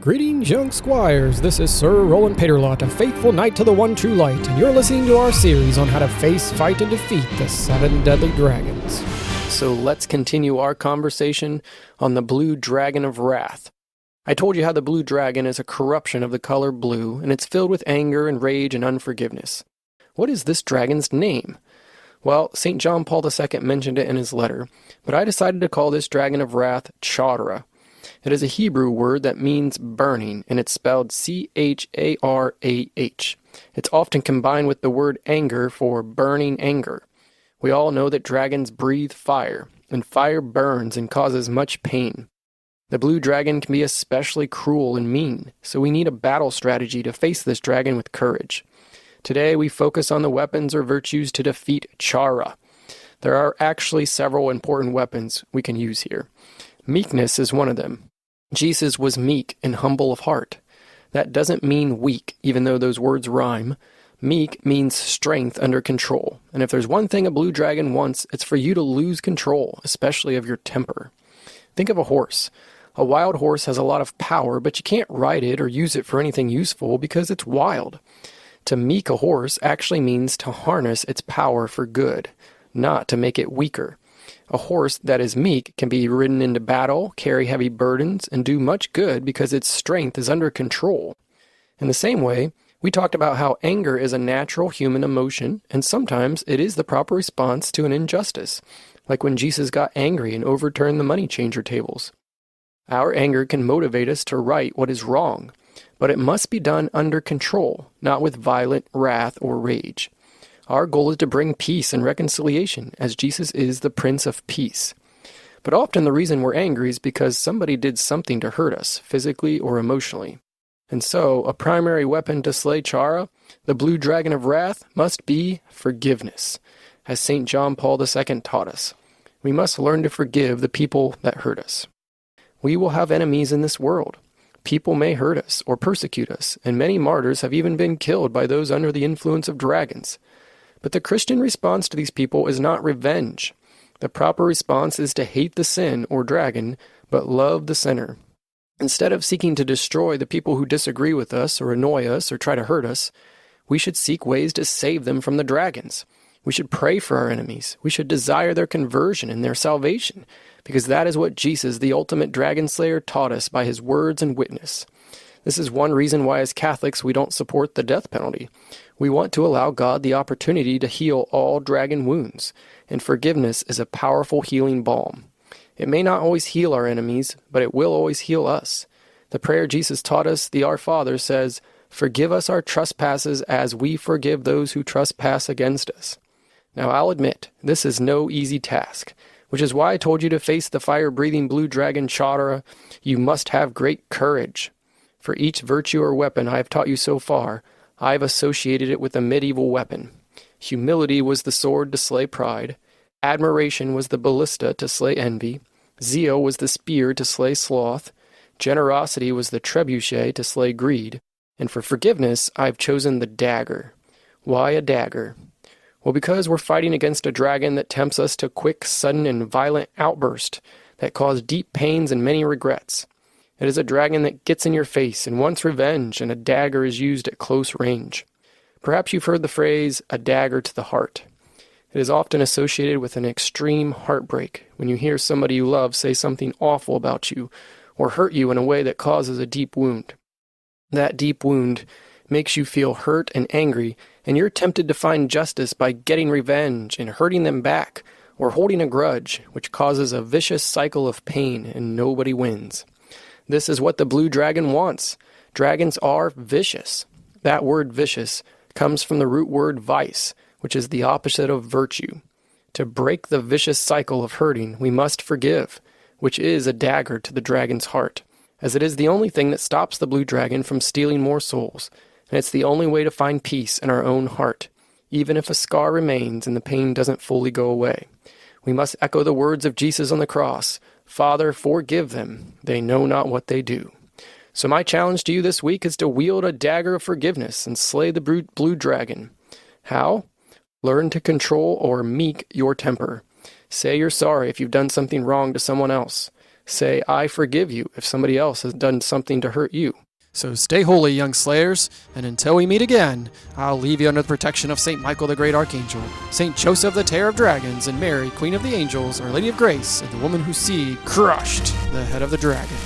Greetings, young squires. This is Sir Rolland, a faithful knight to the one true light, and you're listening to our series on how to face, fight, and defeat the 7 deadly dragons. So let's continue our conversation on the blue dragon of wrath. I told you how the blue dragon is a corruption of the color blue, and it's filled with anger and rage and unforgiveness. What is this dragon's name? Well, St. John Paul II mentioned it in his letter, but I decided to call this dragon of wrath Chara. It is a Hebrew word that means burning, and it's spelled Charah. It's often combined with the word anger for burning anger. We all know that dragons breathe fire, and fire burns and causes much pain. The blue dragon can be especially cruel and mean, so we need a battle strategy to face this dragon with courage. Today we focus on the weapons or virtues to defeat Chara. There are actually several important weapons we can use here. Meekness is one of them. Jesus was meek and humble of heart. That doesn't mean weak, even though those words rhyme. Meek means strength under control. And if there's one thing a blue dragon wants, it's for you to lose control, especially of your temper. Think of a horse. A wild horse has a lot of power, but you can't ride it or use it for anything useful because it's wild. To meek a horse actually means to harness its power for good, not to make it weaker. A horse that is meek can be ridden into battle, carry heavy burdens, and do much good because its strength is under control. In the same way, we talked about how anger is a natural human emotion, and sometimes it is the proper response to an injustice, like when Jesus got angry and overturned the money changer tables. Our anger can motivate us to right what is wrong, but it must be done under control, not with violent wrath or rage. Our goal is to bring peace and reconciliation, as Jesus is the Prince of Peace. But often the reason we're angry is because somebody did something to hurt us, physically or emotionally. And so, a primary weapon to slay Chara, the blue dragon of wrath, must be forgiveness, as St. John Paul II taught us. We must learn to forgive the people that hurt us. We will have enemies in this world. People may hurt us or persecute us, and many martyrs have even been killed by those under the influence of dragons. But the Christian response to these people is not revenge. The proper response is to hate the sin or dragon, but love the sinner. Instead of seeking to destroy the people who disagree with us or annoy us or try to hurt us, we should seek ways to save them from the dragons. We should pray for our enemies. We should desire their conversion and their salvation, because that is what Jesus, the ultimate dragon slayer, taught us by his words and witness. This is one reason why as Catholics we don't support the death penalty. We want to allow God the opportunity to heal all dragon wounds, and forgiveness is a powerful healing balm. It may not always heal our enemies, but it will always heal us. The prayer Jesus taught us, the Our Father, says, "Forgive us our trespasses as we forgive those who trespass against us." Now I'll admit, this is no easy task, which is why I told you to face the fire-breathing blue dragon Chara. You must have great courage. For each virtue or weapon I have taught you so far, I have associated it with a medieval weapon. Humility was the sword to slay pride. Admiration was the ballista to slay envy. Zeal was the spear to slay sloth. Generosity was the trebuchet to slay greed. And for forgiveness, I have chosen the dagger. Why a dagger? Well, because we're fighting against a dragon that tempts us to quick, sudden, and violent outbursts that cause deep pains and many regrets. It is a dragon that gets in your face and wants revenge, and a dagger is used at close range. Perhaps you've heard the phrase, a dagger to the heart. It is often associated with an extreme heartbreak when you hear somebody you love say something awful about you or hurt you in a way that causes a deep wound. That deep wound makes you feel hurt and angry, and you're tempted to find justice by getting revenge and hurting them back or holding a grudge, which causes a vicious cycle of pain and nobody wins. This is what the blue dragon wants. Dragons are vicious. That word vicious comes from the root word vice, which is the opposite of virtue. To break the vicious cycle of hurting, we must forgive, which is a dagger to the dragon's heart, as it is the only thing that stops the blue dragon from stealing more souls, and it's the only way to find peace in our own heart, even if a scar remains and the pain doesn't fully go away. We must echo the words of Jesus on the cross, "Father, forgive them. They know not what they do." So my challenge to you this week is to wield a dagger of forgiveness and slay the blue dragon. How? Learn to control or meek your temper. Say you're sorry if you've done something wrong to someone else. say, I forgive you if somebody else has done something to hurt you. So stay holy, young slayers, and until we meet again, I'll leave you under the protection of St. Michael the Great Archangel, St. Joseph the Terror of Dragons, and Mary, Queen of the Angels, Our Lady of Grace, and the woman whose seed crushed the head of the dragon.